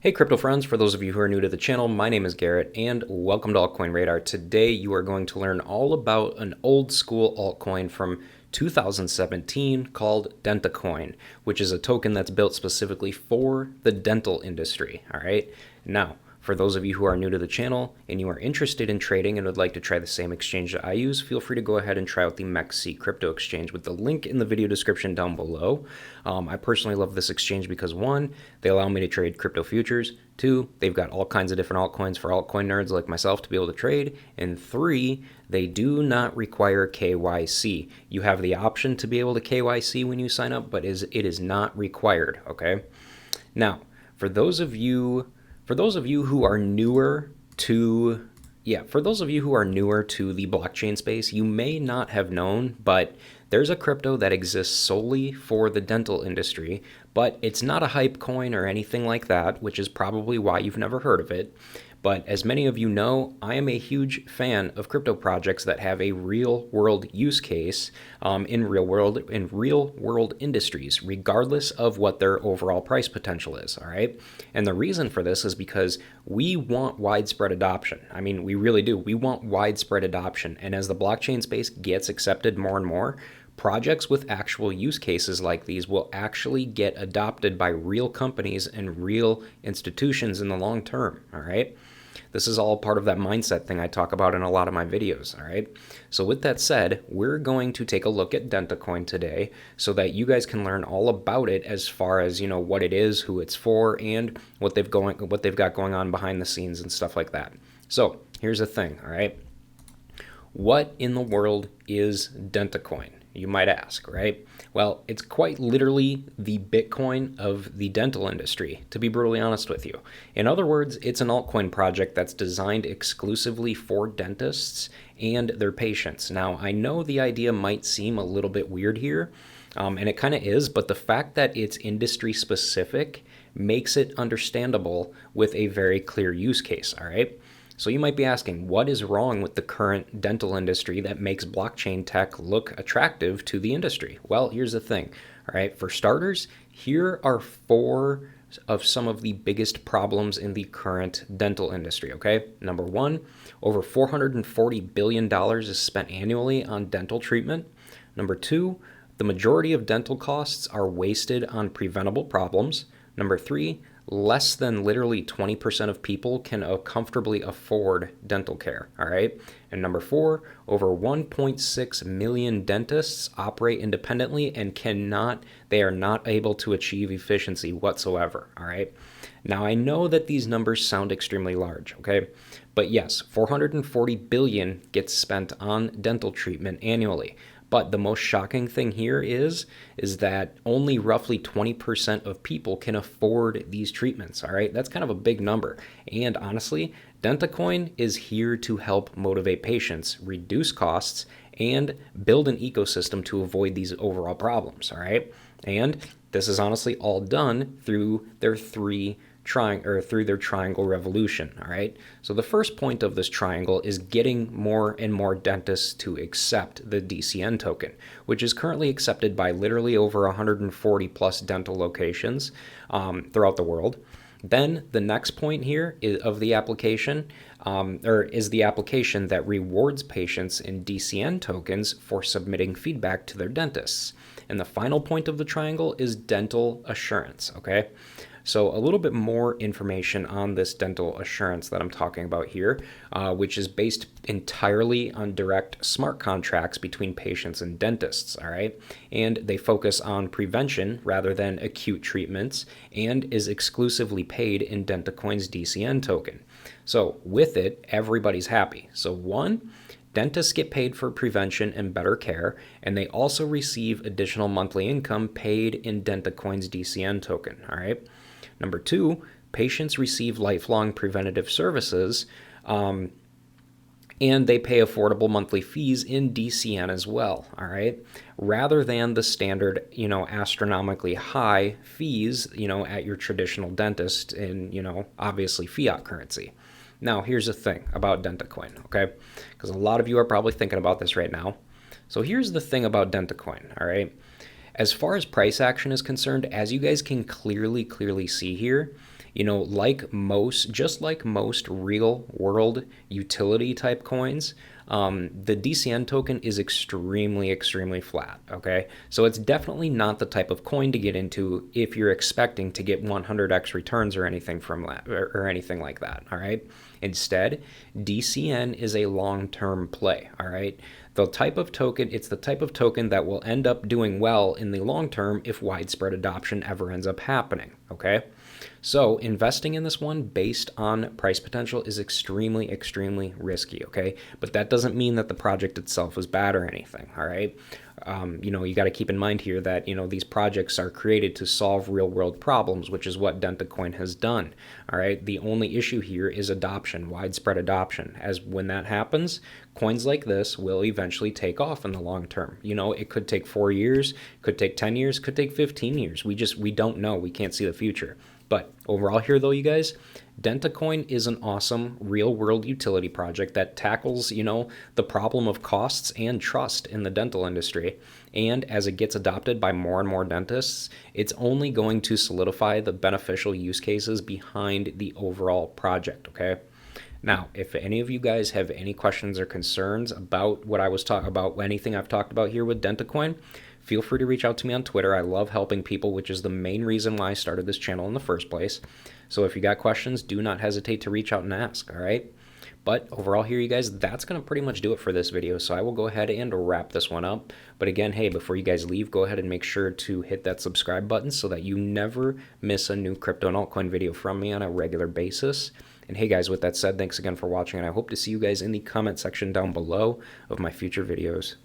Hey crypto friends, for those of you who are new to the channel, my name is Garrett and welcome to Altcoin Radar. Today you are going to learn all about an old school altcoin from 2017 called DentaCoin, which is a token that's built specifically for the dental industry. All right. Now, for those of you who are new to the channel and you are interested in trading and would like to try the same exchange that I use, feel free to go ahead and try out the MEXC crypto exchange with the link in the video description down below. I personally love this exchange because one, they allow me to trade crypto futures. Two, they've got all kinds of different altcoins for altcoin nerds like myself to be able to trade. And three, they do not require KYC. You have the option to be able to KYC when you sign up, but it is not required, okay? Now, for those of you who are newer to the blockchain space, you may not have known, but there's a crypto that exists solely for the dental industry, but it's not a hype coin or anything like that, which is probably why you've never heard of it. But as many of you know, I am a huge fan of crypto projects that have a real world use case in real world industries, regardless of what their overall price potential is. All right. And the reason for this is because we want widespread adoption. I mean, we really do. We want widespread adoption. And as the blockchain space gets accepted more and more, projects with actual use cases like these will actually get adopted by real companies and real institutions in the long term. All right. This is all part of that mindset thing I talk about in a lot of my videos, all right? So with that said, we're going to take a look at DentaCoin today so that you guys can learn all about it as far as, you know, what it is, who it's for, and what they've got going on behind the scenes and stuff like that. So here's the thing, all right? What in the world is DentaCoin? You might ask, right? Well, it's quite literally the Bitcoin of the dental industry, to be brutally honest with you. In other words, it's an altcoin project that's designed exclusively for dentists and their patients. Now, I know the idea might seem a little bit weird here, and it kind of is, but the fact that it's industry specific makes it understandable with a very clear use case, all right? So you might be asking, what is wrong with the current dental industry that makes blockchain tech look attractive to the industry? Well, here's the thing, all right? For starters, here are four of some of the biggest problems in the current dental industry, okay? Number one, over $440 billion is spent annually on dental treatment. Number two, the majority of dental costs are wasted on preventable problems. Number three, less than literally 20% of people can comfortably afford dental care, all right? And number four, over 1.6 million dentists operate independently and they are not able to achieve efficiency whatsoever, all right? Now, I know that these numbers sound extremely large, okay? But yes, 440 billion gets spent on dental treatment annually. But the most shocking thing here is that only roughly 20% of people can afford these treatments, all right? That's kind of a big number. And honestly, DentaCoin is here to help motivate patients, reduce costs, and build an ecosystem to avoid these overall problems, all right? And this is honestly all done through their triangle revolution, all right? So the first point of this triangle is getting more and more dentists to accept the DCN token, which is currently accepted by literally over 140 plus dental locations throughout the world. Then the next point here is the application that rewards patients in DCN tokens for submitting feedback to their dentists. And the final point of the triangle is dental assurance, okay? So a little bit more information on this dental assurance that I'm talking about here, which is based entirely on direct smart contracts between patients and dentists, all right? And they focus on prevention rather than acute treatments and is exclusively paid in DentaCoin's DCN token. So with it, everybody's happy. So one, dentists get paid for prevention and better care, and they also receive additional monthly income paid in DentaCoin's DCN token, all right? Number two, patients receive lifelong preventative services, and they pay affordable monthly fees in DCN as well, all right? Rather than the standard, astronomically high fees, at your traditional dentist in, obviously fiat currency. Now, here's the thing about DentaCoin, okay? Because a lot of you are probably thinking about this right now. So here's the thing about DentaCoin, all right? As far as price action is concerned, as you guys can clearly see here, Just like most real world utility type coins, the DCN token is extremely, extremely flat. Okay, so it's definitely not the type of coin to get into if you're expecting to get 100x returns or anything or anything like that. All right. Instead, DCN is a long-term play. All right. It's the type of token that will end up doing well in the long term if widespread adoption ever ends up happening. Okay. So investing in this one based on price potential is extremely, extremely risky, okay? But that doesn't mean that the project itself is bad or anything, all right? You got to keep in mind here that, these projects are created to solve real world problems, which is what Dentacoin has done, all right? The only issue here is adoption, widespread adoption. As when that happens, coins like this will eventually take off in the long term. It could take 4 years, could take 10 years, could take 15 years. We don't know. We can't see the future. But overall here, though, you guys, Dentacoin is an awesome real-world utility project that tackles, the problem of costs and trust in the dental industry. And as it gets adopted by more and more dentists, it's only going to solidify the beneficial use cases behind the overall project, okay? Now, if any of you guys have any questions or concerns about what I was talking about, anything I've talked about here with Dentacoin, feel free to reach out to me on Twitter. I love helping people, which is the main reason why I started this channel in the first place. So if you got questions, do not hesitate to reach out and ask, all right? But overall here, you guys, that's going to pretty much do it for this video. So I will go ahead and wrap this one up. But again, hey, before you guys leave, go ahead and make sure to hit that subscribe button so that you never miss a new crypto and altcoin video from me on a regular basis. And hey guys, with that said, thanks again for watching, and I hope to see you guys in the comment section down below of my future videos.